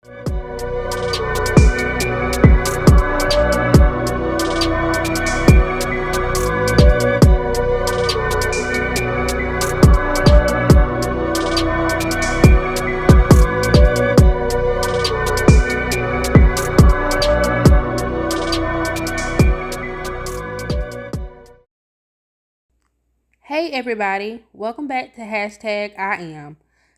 Hey everybody, welcome back to #IAM.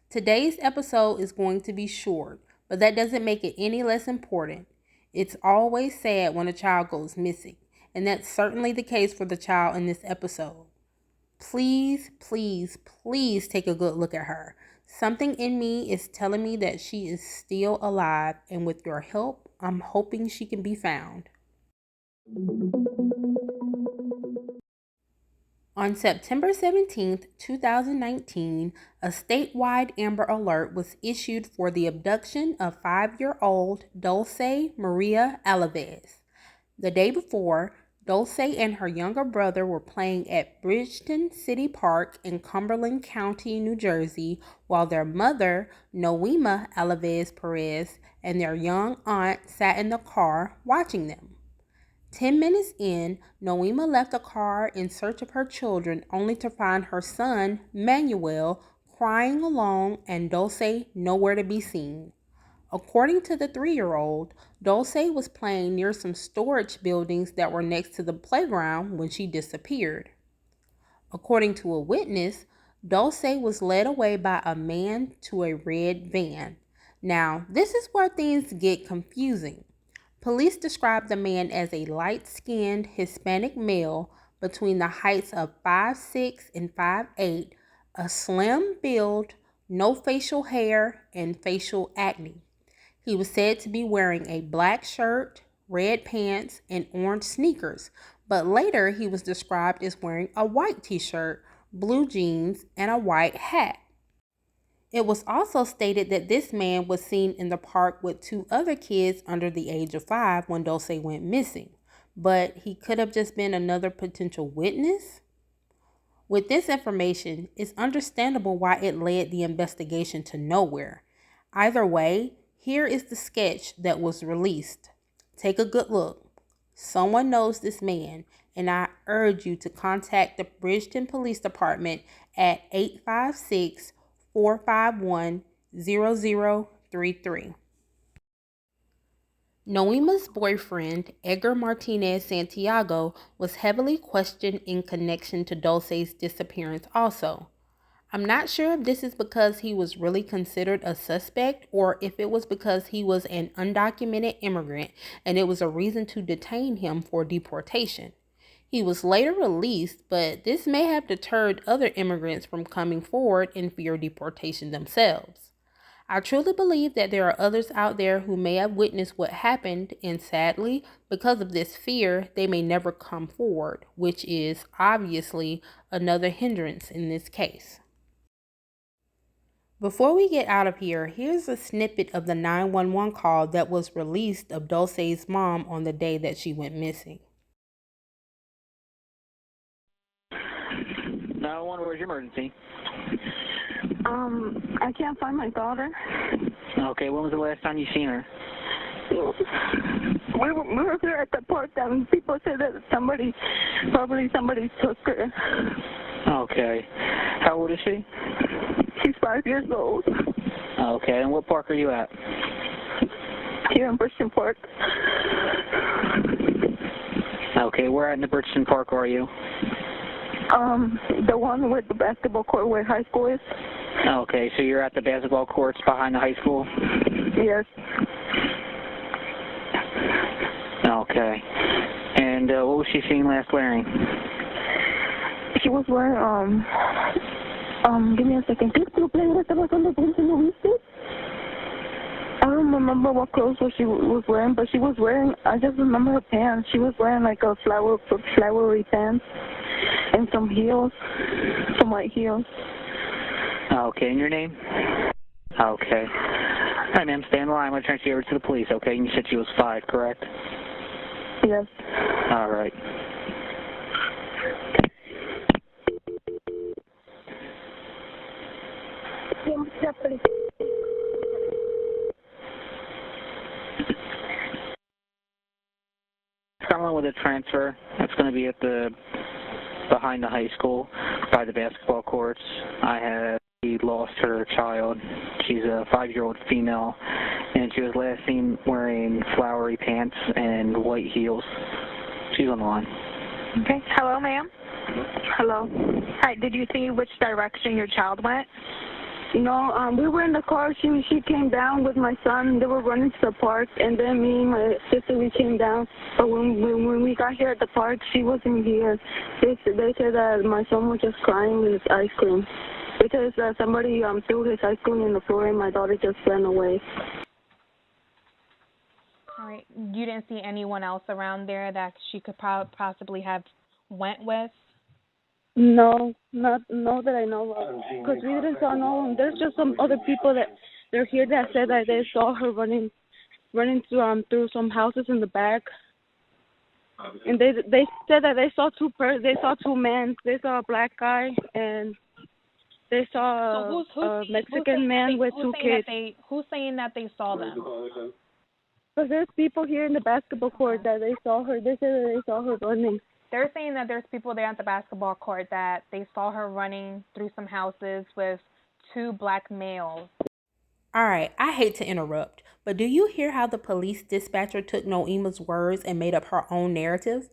Today's episode is going to be short, but that doesn't make it any less important. It's always sad when a child goes missing, and that's certainly the case for the child in this episode. Please, please, please take a good look at her. Something in me is telling me that she is still alive, and with your help, I'm hoping she can be found. On September 17th, 2019, a statewide Amber Alert was issued for the abduction of 5-year-old Dulce Maria Alavez. The day before, Dulce and her younger brother were playing at Bridgeton City Park in Cumberland County, New Jersey, while their mother, Noema Alavez Perez, and their young aunt sat in the car watching them. 10 minutes in, Noema left the car in search of her children only to find her son, Manuel, crying along and Dulce nowhere to be seen. According to the 3-year-old, Dulce was playing near some storage buildings that were next to the playground when she disappeared. According to a witness, Dulce was led away by a man to a red van. Now, this is where things get confusing. Police described the man as a light-skinned Hispanic male between the heights of 5'6" and 5'8", a slim build, no facial hair, and facial acne. He was said to be wearing a black shirt, red pants, and orange sneakers, but later he was described as wearing a white t-shirt, blue jeans, and a white hat. It was also stated that this man was seen in the park with 2 other kids under the age of 5 when Dulce went missing, but he could have just been another potential witness. With this information, it's understandable why it led the investigation to nowhere. Either way, here is the sketch that was released. Take a good look. Someone knows this man, and I urge you to contact the Bridgeton Police Department at 856-451-0033. Noema's boyfriend, Edgar Martinez Santiago, was heavily questioned in connection to Dulce's disappearance also. I'm not sure if this is because he was really considered a suspect or if it was because he was an undocumented immigrant and it was a reason to detain him for deportation. He was later released, but this may have deterred other immigrants from coming forward in fear of deportation themselves. I truly believe that there are others out there who may have witnessed what happened, and sadly, because of this fear, they may never come forward, which is obviously another hindrance in this case. Before we get out of here, here's a snippet of the 911 call that was released of Dulce's mom on the day that she went missing. 911, where's your emergency? I can't find my daughter. Okay, when was the last time you seen her? We were here at the park and people said that somebody took her. Okay. How old is she? She's 5 years old. Okay, and what park are you at? Here in Bridgeton Park. Okay, where at in the Bridgeton Park are you? The one with the basketball court where high school is. Okay, so you're at the basketball courts behind the high school? Yes. Okay. And what was she seen last wearing? She was wearing, give me a second. I don't remember what clothes she was wearing, but she was wearing, I just remember her pants. She was wearing like a flowery pants and some heels, some white heels. Okay, and your name? Okay. All right, ma'am, stay on the line. I'm going to transfer you over to the police, okay? And you said she was 5, correct? Yes. All right. with a transfer. It's going to be at behind the high school by the basketball courts. She lost her child. She's a 5-year-old female, and she was last seen wearing flowery pants and white heels. She's on the line. Okay. Hello, ma'am. Hello. Hi. Did you see which direction your child went? No, we were in the car. She came down with my son. They were running to the park, and then me and my sister, we came down. But when we got here at the park, she wasn't here. They said that my son was just crying with his ice cream. Because somebody threw his ice cream in the floor, and my daughter just ran away. All right. You didn't see anyone else around there that she could possibly have went with? No, not that I know of. Because we didn't saw no one. There's just some other people that they're here that said that they saw her running through some houses in the back. And they said that they saw two men. They saw a black guy and they saw a Mexican man with two kids. Who's saying that they saw them? Because there's people here in the basketball court that they saw her. They said that they saw her running. They're saying that there's people there at the basketball court that they saw her running through some houses with two black males. All right, I hate to interrupt, but do you hear how the police dispatcher took Noema's words and made up her own narrative?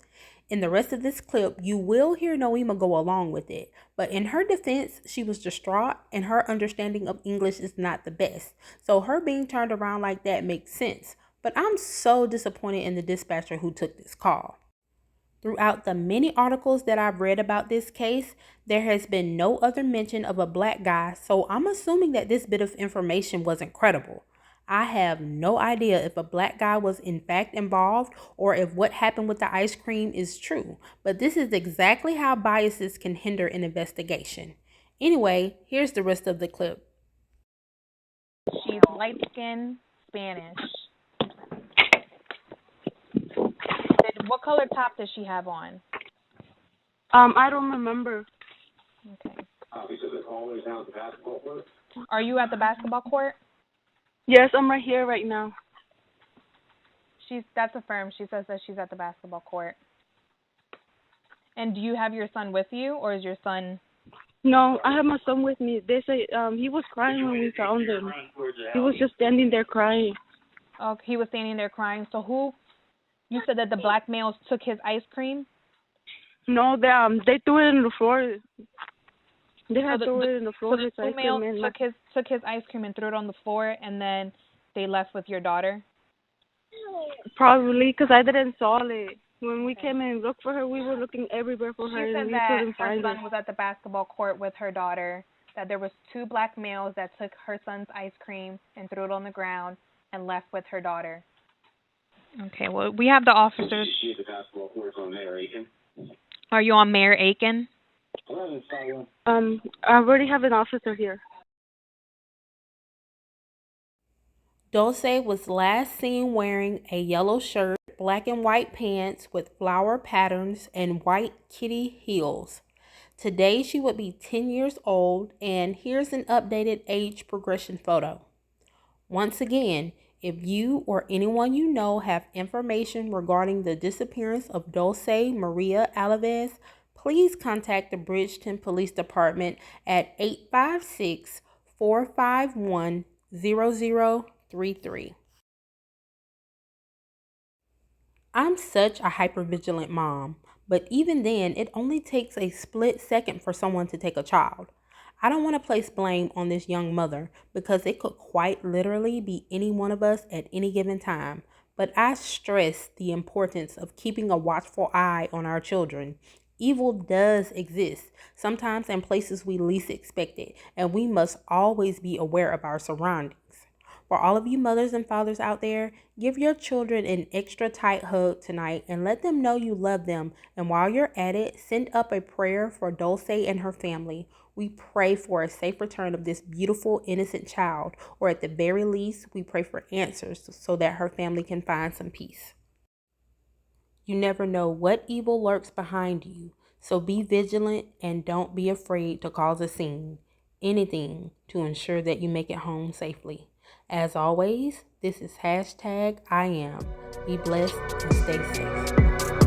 In the rest of this clip, you will hear Noema go along with it, but in her defense, she was distraught and her understanding of English is not the best. So her being turned around like that makes sense, but I'm so disappointed in the dispatcher who took this call. Throughout the many articles that I've read about this case, there has been no other mention of a black guy, so I'm assuming that this bit of information wasn't credible. I have no idea if a black guy was in fact involved or if what happened with the ice cream is true, but this is exactly how biases can hinder an investigation. Anyway, here's the rest of the clip. She's light-skinned, Spanish. What color top does she have on? I don't remember. Okay. Are you at the basketball court? Yes, I'm right here right now. That's affirmed. She says that she's at the basketball court. And do you have your son with you, or is your son? No, I have my son with me. They say he was crying when we found him. He was just standing there crying. Oh, he was standing there crying. So who? You said that the black males took his ice cream? No, they threw it in the floor. They had threw it in the floor. So the two males took his ice cream and threw it on the floor, and then they left with your daughter? Probably, because I didn't saw it. When we came and looked for her, we were looking everywhere for her, and we couldn't find her. Her son was at the basketball court with her daughter, that there was two black males that took her son's ice cream and threw it on the ground and left with her daughter. Okay, well, we have the officers. Are you on Mayor Aiken? I already have an officer here. Dulce was last seen wearing a yellow shirt, black and white pants with flower patterns, and white kitty heels. Today she would be 10 years old, and here's an updated age progression photo. Once again, if you or anyone you know have information regarding the disappearance of Dulce Maria Alavez, please contact the Bridgeton Police Department at 856-451-0033. I'm such a hypervigilant mom, but even then, it only takes a split second for someone to take a child. I don't want to place blame on this young mother because it could quite literally be any one of us at any given time. But I stress the importance of keeping a watchful eye on our children. Evil does exist, sometimes in places we least expect it, and we must always be aware of our surroundings. For all of you mothers and fathers out there, give your children an extra tight hug tonight and let them know you love them. And while you're at it, send up a prayer for Dulce and her family. We pray for a safe return of this beautiful, innocent child, or at the very least, we pray for answers so that her family can find some peace. You never know what evil lurks behind you, so be vigilant and don't be afraid to cause a scene. Anything to ensure that you make it home safely. As always, this is #IAM. Be blessed and stay safe.